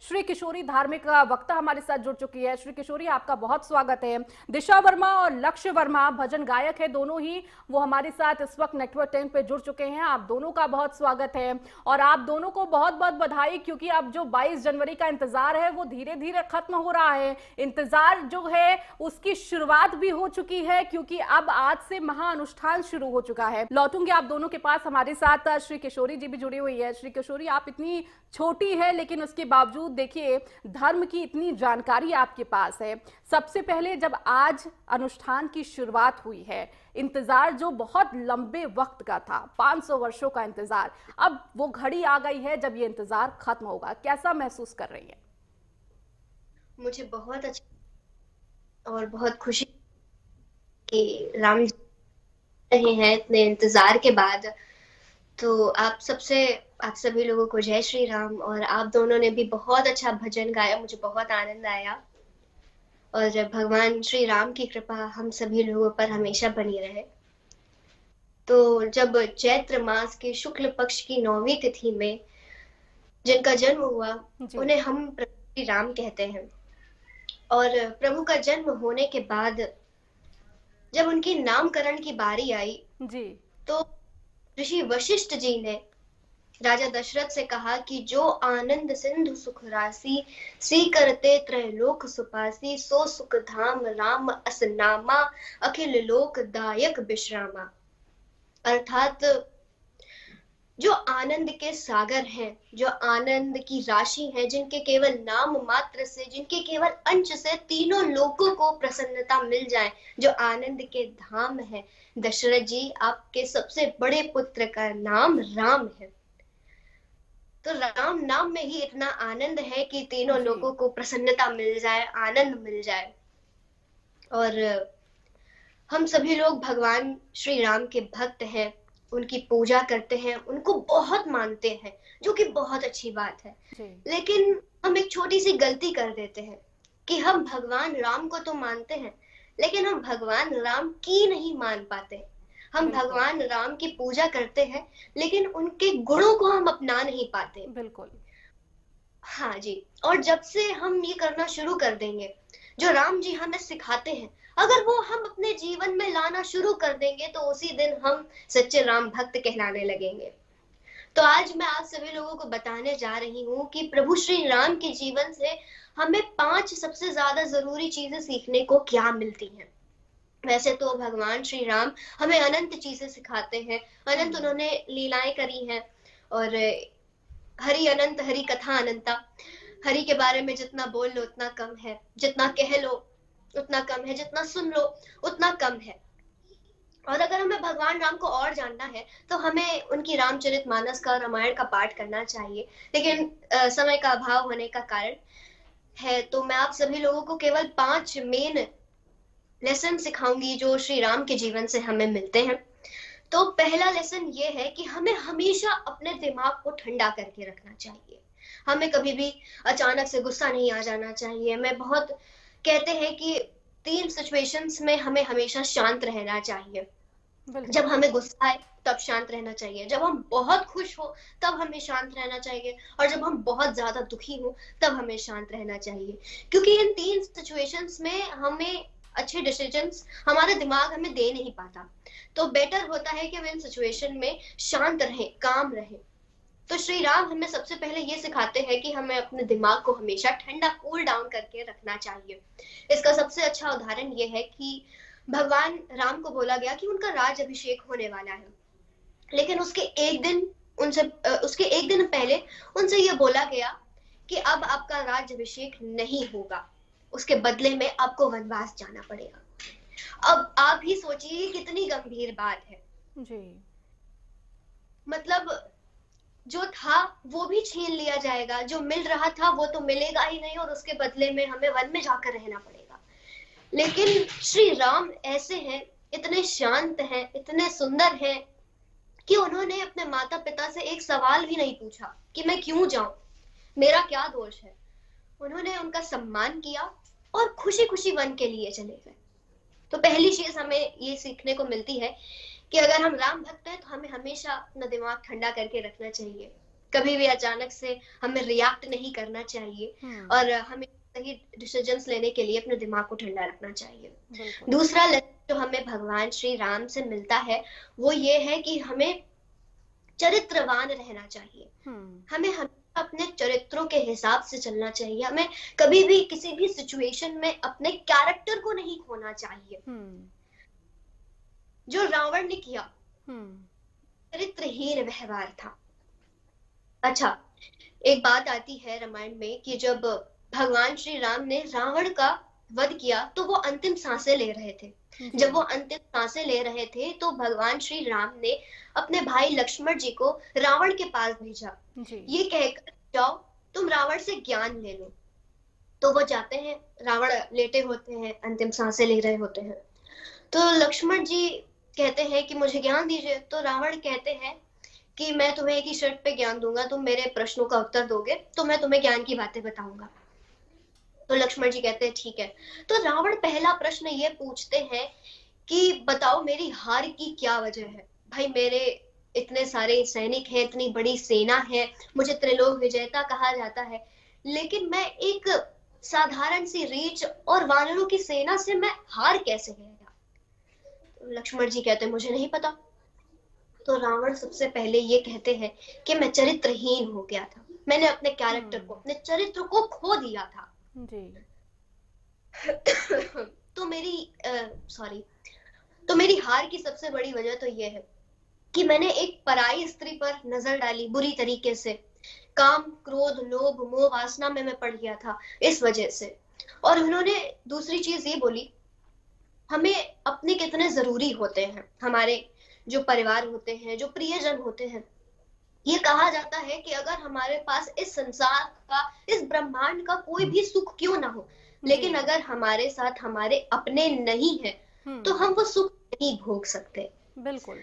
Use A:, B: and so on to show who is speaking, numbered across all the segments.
A: श्री किशोरी धार्मिक वक्ता हमारे साथ जुड़ चुकी है। श्री किशोरी, आपका बहुत स्वागत है। दिशा वर्मा और लक्ष्य वर्मा भजन गायक है, दोनों ही वो हमारे साथ इस वक्त नेटवर्क 10 पे जुड़ चुके हैं। आप दोनों का बहुत स्वागत है और आप दोनों को बहुत बहुत बधाई, क्योंकि अब जो 22 जनवरी का इंतजार है वो धीरे धीरे खत्म हो रहा है। इंतजार जो है उसकी शुरुआत भी हो चुकी है, क्योंकि अब आज से महाअनुष्ठान शुरू हो चुका है। लौटूंगी आप दोनों के पास। हमारे साथ श्री किशोरी जी भी जुड़ी हुई है। श्री किशोरी, आप इतनी छोटी है लेकिन उसके बावजूद देखिए धर्म की इतनी जानकारी आपके पास है। सबसे पहले जब आज अनुष्ठान की शुरुआत हुई है, इंतजार जो बहुत लंबे वक्त का था, 500 वर्षों का इंतजार, अब वो घड़ी आ गई है जब ये इंतजार खत्म होगा, कैसा महसूस कर रही है?
B: मुझे बहुत अच्छा और बहुत खुशी कि राम जी रहे हैं इतने इंतजार के बाद। तो आप सभी लोगों को जय श्री राम। और आप दोनों ने भी बहुत अच्छा भजन गाया, मुझे बहुत आनंद आया। और भगवान श्री राम की कृपा हम सभी लोगों पर हमेशा बनी रहे। तो जब चैत्र मास के शुक्ल पक्ष की 9वीं तिथि में जिनका जन्म हुआ, उन्हें हम प्रभु श्री राम कहते हैं। और प्रभु का जन्म होने के बाद जब उनकी नामकरण की बारी आई
A: जी,
B: तो ऋषि वशिष्ठ जी ने राजा दशरथ से कहा कि जो आनंद सिंधु सुख राशि, सी करते त्रैलोक सुपासी, सो सुख धाम राम अस नामा, अखिल लोक दायक विश्रामा। अर्थात जो आनंद के सागर हैं, जो आनंद की राशि है, जिनके केवल नाम मात्र से, जिनके केवल अंश से तीनों लोगों को प्रसन्नता मिल जाए, जो आनंद के धाम है। दशरथ जी, आपके सबसे बड़े पुत्र का नाम राम है, तो राम नाम में ही इतना आनंद है कि तीनों लोगों को प्रसन्नता मिल जाए, आनंद मिल जाए। और हम सभी लोग भगवान श्री राम के भक्त हैं, उनकी पूजा करते हैं, उनको बहुत मानते हैं, जो कि बहुत अच्छी बात है। लेकिन हम एक छोटी सी गलती कर देते हैं कि हम भगवान राम को तो मानते हैं, लेकिन हम भगवान राम की नहीं मान पाते। हम भगवान राम की पूजा करते हैं, लेकिन उनके गुणों को हम अपना नहीं पाते।
A: बिल्कुल।
B: हाँ जी। और जब से हम ये करना शुरू कर देंगे, जो राम जी हमें सिखाते हैं, अगर वो हम अपने जीवन में लाना शुरू कर देंगे, तो उसी दिन हम सच्चे राम भक्त कहलाने लगेंगे। तो आज मैं आप सभी लोगों को बताने जा रही हूँ कि प्रभु श्री राम के जीवन से हमें 5 सबसे ज्यादा जरूरी चीजें सीखने को क्या मिलती हैं। वैसे तो भगवान श्री राम हमें अनंत चीजें सिखाते हैं, अनंत उन्होंने लीलाएं करी हैं। और हरि अनंत, हरि कथा अनंता। हरि के बारे में जितना बोल लो उतना कम है, जितना कह लो उतना कम है, जितना सुन लो उतना कम है। और अगर हमें भगवान राम को और जानना है तो हमें उनकी रामचरितमानस का, रामायण का पाठ करना चाहिए। लेकिन समय का अभाव होने का कारण है, तो मैं आप सभी लोगों को केवल 5 मेन लेसन सिखाऊंगी जो श्री राम के जीवन से हमें मिलते हैं। तो पहला लेसन ये है कि हमें हमेशा अपने दिमाग को ठंडा करके रखना चाहिए। हमें कभी भी अचानक से गुस्सा नहीं आ जाना चाहिए। मैं बहुत कहते हैं कि 3 सिचुएशंस में हमें हमेशा शांत रहना चाहिए। जब हमें गुस्सा आए तब शांत रहना चाहिए, जब हम बहुत खुश हो तब हमें शांत रहना चाहिए, और जब हम बहुत ज्यादा दुखी हो तब हमें शांत रहना चाहिए। क्योंकि इन 3 सिचुएशंस में हमें अच्छे डिसीजंस हमारा दिमाग हमें दे नहीं पाता। तो बेटर होता है कि हम इन सिचुएशन में शांत रहें, काम रहें। तो श्री राम हमें सबसे पहले ये सिखाते हैं कि हमें अपने दिमाग को हमेशा ठंडा, कूल डाउन करके रखना चाहिए। इसका सबसे अच्छा उदाहरण ये है कि भगवान राम को बोला गया कि उनका राज अभिषेक होने वाला है, लेकिन उसके एक दिन पहले उनसे ये बोला गया कि अब आपका राज अभिषेक नहीं होगा, उसके बदले में आपको वनवास जाना पड़ेगा। अब आप ही सोचिए कितनी गंभीर बात है
A: जी।
B: मतलब जो था वो भी छीन लिया जाएगा, जो मिल रहा था वो तो मिलेगा ही नहीं, और उसके बदले में हमें वन में जाकर रहना पड़ेगा। लेकिन श्री राम ऐसे हैं, इतने शांत हैं, इतने सुंदर हैं कि उन्होंने अपने माता पिता से एक सवाल भी नहीं पूछा कि मैं क्यों जाऊं, मेरा क्या दोष है। उन्होंने उनका सम्मान किया और खुशी खुशी वन के लिए चले गए। तो पहली चीज हमें ये सीखने को मिलती है कि अगर हम राम भक्त हैं तो हमें हमेशा अपना दिमाग ठंडा करके रखना चाहिए। कभी भी अचानक से हमें रिएक्ट नहीं करना चाहिए और हमें सही डिसीजंस लेने के लिए अपने दिमाग को ठंडा रखना चाहिए। दूसरा लेसन जो हमें भगवान श्री राम से मिलता है वो ये है कि हमें चरित्रवान रहना चाहिए। हमें अपने चरित्रों के हिसाब से चलना चाहिए। हमें कभी भी किसी भी सिचुएशन में अपने कैरेक्टर को नहीं खोना चाहिए। जो रावण ने किया चरित्रहीन व्यवहार था। अच्छा, एक बात आती है रामायण में कि जब भगवान श्री राम ने रावण का वध किया तो वो अंतिम सांसें ले रहे थे। जब वो अंतिम सांसें ले रहे थे तो भगवान श्री राम ने अपने भाई लक्ष्मण जी को रावण के पास भेजा, ये कहकर जाओ तुम रावण से ज्ञान ले लो। तो वो जाते हैं, रावण लेटे होते हैं, अंतिम सांसें ले रहे होते हैं। तो लक्ष्मण जी कहते हैं कि मुझे ज्ञान दीजिए। तो रावण कहते हैं कि मैं तुम्हें एक ही शर्त पे ज्ञान दूंगा, तुम मेरे प्रश्नों का उत्तर दोगे तो मैं तुम्हें ज्ञान की बातें बताऊंगा। तो लक्ष्मण जी कहते हैं ठीक है। तो रावण पहला प्रश्न ये पूछते हैं कि बताओ मेरी हार की क्या वजह है। भाई मेरे इतने सारे सैनिक हैं, इतनी बड़ी सेना है, मुझे त्रिलोक विजेता कहा जाता है, लेकिन मैं एक साधारण सी रीछ और वानरों की सेना से मैं हार कैसे गया। तो लक्ष्मण जी कहते हैं मुझे नहीं पता। तो रावण सबसे पहले ये कहते हैं कि मैं चरित्रहीन हो गया था, मैंने अपने कैरेक्टर को, अपने चरित्र को खो दिया था जी। तो मेरी हार की सबसे बड़ी वजह तो ये है कि मैंने एक पराई स्त्री पर नजर डाली बुरी तरीके से। काम, क्रोध, लोभ, मोह, वासना में मैं पड़ गया था इस वजह से। और उन्होंने दूसरी चीज ये बोली, हमें अपने कितने जरूरी होते हैं, हमारे जो परिवार होते हैं, जो प्रियजन होते हैं। ये कहा जाता है कि अगर हमारे पास इस संसार का, इस ब्रह्मांड का कोई भी सुख क्यों ना हो, लेकिन अगर हमारे साथ हमारे अपने नहीं है तो हम वो सुख नहीं भोग सकते।
A: बिल्कुल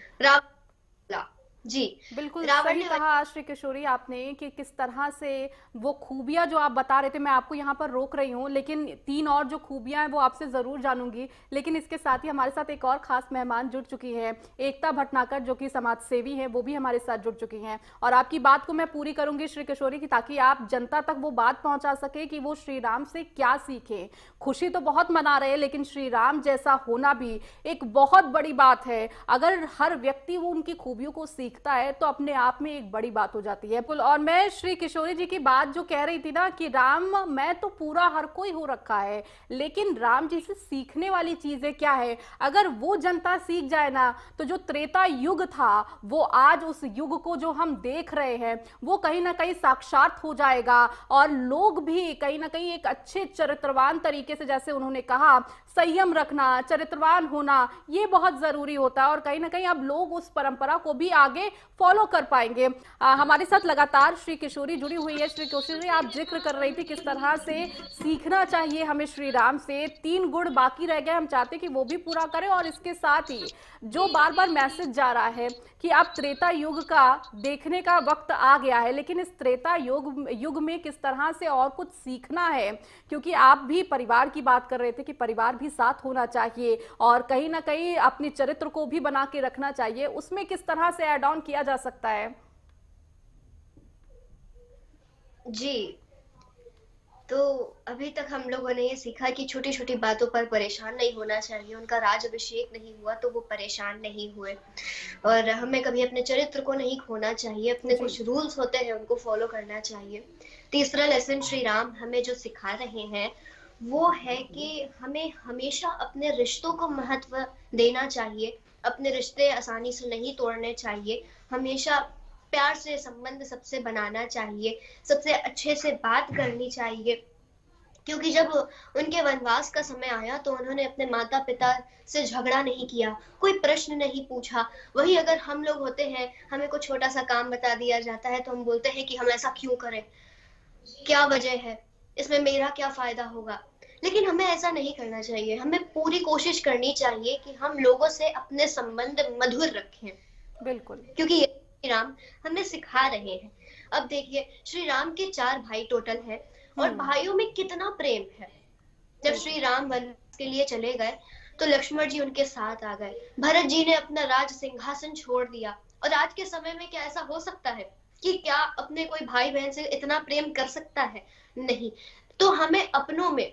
B: जी
A: बिल्कुल सही कहा श्री किशोरी आपने कि किस तरह से वो खूबियां जो आप बता रहे थे, मैं आपको यहाँ पर रोक रही हूँ, लेकिन 3 और जो खूबियां हैं वो आपसे जरूर जानूंगी। लेकिन इसके साथ ही हमारे साथ एक और खास मेहमान जुड़ चुकी है, एकता भटनागर, जो कि समाज सेवी है, वो भी हमारे साथ जुड़ चुकी हैं। और आपकी बात को मैं पूरी करूंगी श्री किशोरी की, ताकि आप जनता तक वो बात पहुंचा सके कि वो श्री राम से क्या सीखे। खुशी तो बहुत मना रहे हैं, लेकिन श्री राम जैसा होना भी एक बहुत बड़ी बात है। अगर हर व्यक्ति वो उनकी खूबियों को सीखता है तो अपने आप में एक बड़ी बात हो जाती है। और मैं श्री किशोरी जी की बात जो कह रही थी ना कि राम मैं तो पूरा हर कोई हो रखा है, लेकिन राम जी से सीखने वाली चीजें क्या है। अगर वो जनता सीख जाए ना तो जो त्रेता युग था वो आज उस युग को जो हम देख रहे हैं वो कहीं ना कहीं साक्षात हो जाएगा। और लोग भी कहीं ना कहीं एक अच्छे चरित्रवान तरीके से, जैसे उन्होंने कहा, संयम रखना, चरित्रवान होना, ये बहुत जरूरी होता है। और कहीं ना कहीं अब लोग उस परंपरा को भी आगे फॉलो कर पाएंगे। हमारे साथ लगातार श्री किशोरी जुड़ी हुई है। श्री किशोरी, आप जिक्र कर रही थी किस तरह से सीखना चाहिए हमें श्री राम से। 3 गुण बाकी रह गए, हम चाहते कि वो भी पूरा करें। और इसके साथ ही जो बार बार मैसेज जा रहा है कि अब त्रेता युग का देखने का वक्त आ गया है, लेकिन इस त्रेता युग में किस तरह से और कुछ सीखना है, क्योंकि आप भी परिवार की बात कर रहे थे कि परिवार भी साथ होना चाहिए और कहीं ना कहीं अपने चरित्र को भी बना के रखना चाहिए, उसमें किस तरह से ऐड ऑन किया जा सकता है?
B: जी, तो अभी तक हम लोगों ने ये सीखा कि छोटी छोटी बातों पर परेशान नहीं होना चाहिए। उनका राज अभिषेक नहीं हुआ तो वो परेशान नहीं हुए, और हमें कभी अपने चरित्र को नहीं खोना चाहिए। अपने कुछ रूल्स होते हैं उनको फॉलो करना चाहिए। तीसरा लेसन श्री राम हमें जो सिखा रहे हैं वो है कि हमें हमेशा अपने रिश्तों को महत्व देना चाहिए। अपने रिश्ते आसानी से नहीं तोड़ने चाहिए। हमेशा प्यार से संबंध सबसे बनाना चाहिए, सबसे अच्छे से बात करनी चाहिए। क्योंकि जब उनके वनवास का समय आया तो उन्होंने अपने माता पिता से झगड़ा नहीं किया, कोई प्रश्न नहीं पूछा। वही अगर हम लोग होते हैं, हमें कोई छोटा सा काम बता दिया जाता है तो हम बोलते हैं कि हम ऐसा क्यों करें, क्या वजह है, इसमें मेरा क्या फायदा होगा। लेकिन हमें ऐसा नहीं करना चाहिए। हमें पूरी कोशिश करनी चाहिए कि हम लोगों से अपने संबंध मधुर रखें।
A: बिल्कुल,
B: क्योंकि ये श्री राम हमें सिखा रहे हैं। अब देखिए, श्री राम के 4 भाई टोटल हैं और भाइयों में कितना प्रेम है। जब श्री राम वनवास के लिए चले गए तो लक्ष्मण जी उनके साथ आ गए। भरत जी ने अपना राज सिंहासन छोड़ दिया। और आज के समय में क्या ऐसा हो सकता है कि क्या अपने कोई भाई बहन से इतना प्रेम कर सकता है? नहीं। तो हमें अपनों में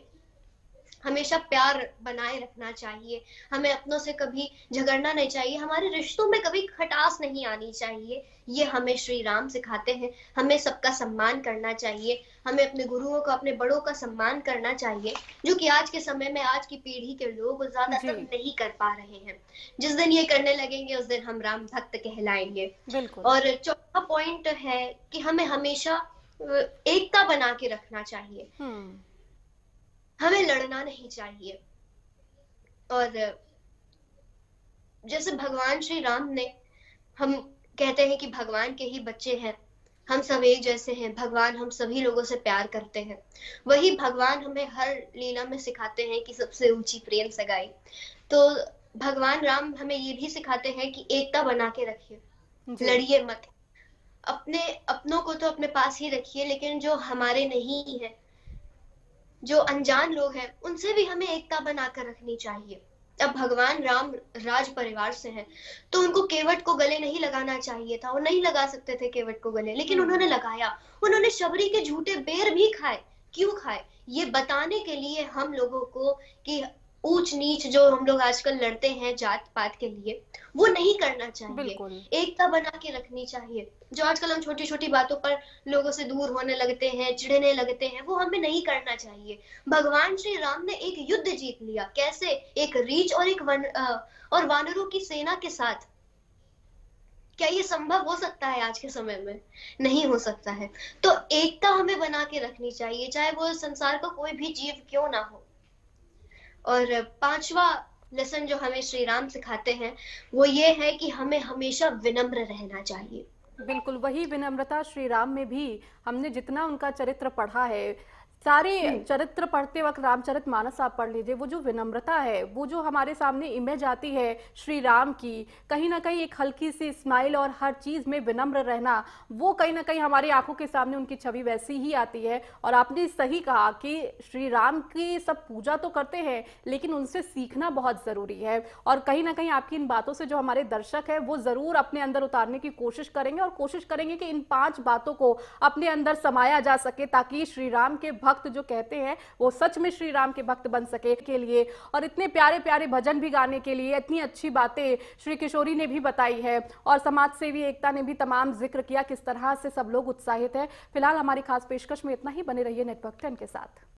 B: हमेशा प्यार बनाए रखना चाहिए, हमें अपनों से कभी झगड़ना नहीं चाहिए, हमारे रिश्तों में कभी खटास नहीं आनी चाहिए। ये हमें श्री राम सिखाते हैं। हमें सबका सम्मान करना चाहिए, हमें अपने गुरुओं का, अपने बड़ों का सम्मान करना चाहिए, जो कि आज के समय में आज की पीढ़ी के लोग ज्यादातर
A: जी
B: नहीं कर पा रहे हैं। जिस दिन ये करने लगेंगे उस दिन हम राम भक्त कहलाएंगे।
A: बिल्कुल।
B: और चौथा पॉइंट है कि हमें हमेशा एकता बना के रखना चाहिए,
A: हम्म।
B: हमें लड़ना नहीं चाहिए। और जैसे भगवान श्री राम ने, हम कहते हैं कि भगवान के ही बच्चे हैं, हम सब एक जैसे हैं, भगवान हम सभी लोगों से प्यार करते हैं। वही भगवान हमें हर लीला में सिखाते हैं कि सबसे ऊंची प्रेम सगाई। तो भगवान राम हमें ये भी सिखाते हैं कि एकता बना के रखिए,
A: जी
B: लड़िए मत। अपने अपनों को तो अपने पास ही रखिए, लेकिन जो हमारे नहीं है, जो अनजान लोग हैं, उनसे भी हमें एकता बनाकर रखनी चाहिए। अब भगवान राम राज परिवार से हैं, तो उनको केवट को गले नहीं लगाना चाहिए था, वो नहीं लगा सकते थे केवट को गले, लेकिन
A: हम्म।
B: उन्होंने लगाया। उन्होंने शबरी के झूठे बेर भी खाए। क्यों खाए? ये बताने के लिए हम लोगों को कि ऊंच नीच जो हम लोग आजकल लड़ते हैं जात पात के लिए, वो नहीं करना चाहिए।
A: बिल्कुल।
B: एकता बना के रखनी चाहिए। जो आजकल हम छोटी छोटी बातों पर लोगों से दूर होने लगते हैं, चिढ़ने लगते हैं, वो हमें नहीं करना चाहिए। भगवान श्री राम ने एक युद्ध जीत लिया। कैसे? एक रीछ और और वानरों की सेना के साथ। क्या ये संभव हो सकता है आज के समय में? नहीं हो सकता है। तो एकता हमें बना के रखनी चाहिए, चाहे वो संसार का कोई भी जीव क्यों ना हो। और पांचवा लेसन जो हमें श्री राम सिखाते हैं वो ये है कि हमें हमेशा विनम्र रहना चाहिए।
A: बिल्कुल वही विनम्रता श्री राम में भी, हमने जितना उनका चरित्र पढ़ा है, सारे चरित्र पढ़ते वक्त रामचरितमानस आप पढ़ लीजिए, वो जो विनम्रता है, वो जो हमारे सामने इमेज आती है श्री राम की, कहीं ना कहीं एक हल्की सी स्माइल और हर चीज में विनम्र रहना, वो कहीं ना कहीं हमारी आंखों के सामने उनकी छवि वैसी ही आती है। और आपने सही कहा कि श्री राम की सब पूजा तो करते हैं, लेकिन उनसे सीखना बहुत जरूरी है। और कहीं ना कहीं आपकी इन बातों से जो हमारे दर्शक है वो जरूर अपने अंदर उतारने की कोशिश करेंगे, और कोशिश करेंगे कि इन 5 बातों को अपने अंदर समाया जा सके, ताकि श्री राम के भक्त जो कहते हैं वो सच में श्री राम के भक्त बन सके। के लिए और इतने प्यारे प्यारे भजन भी गाने के लिए इतनी अच्छी बातें श्री किशोरी ने भी बताई है, और समाज सेवी एकता ने भी तमाम जिक्र किया किस तरह से सब लोग उत्साहित है। फिलहाल हमारी खास पेशकश में इतना ही। बने रहिए नेटवर्क 10 के साथ।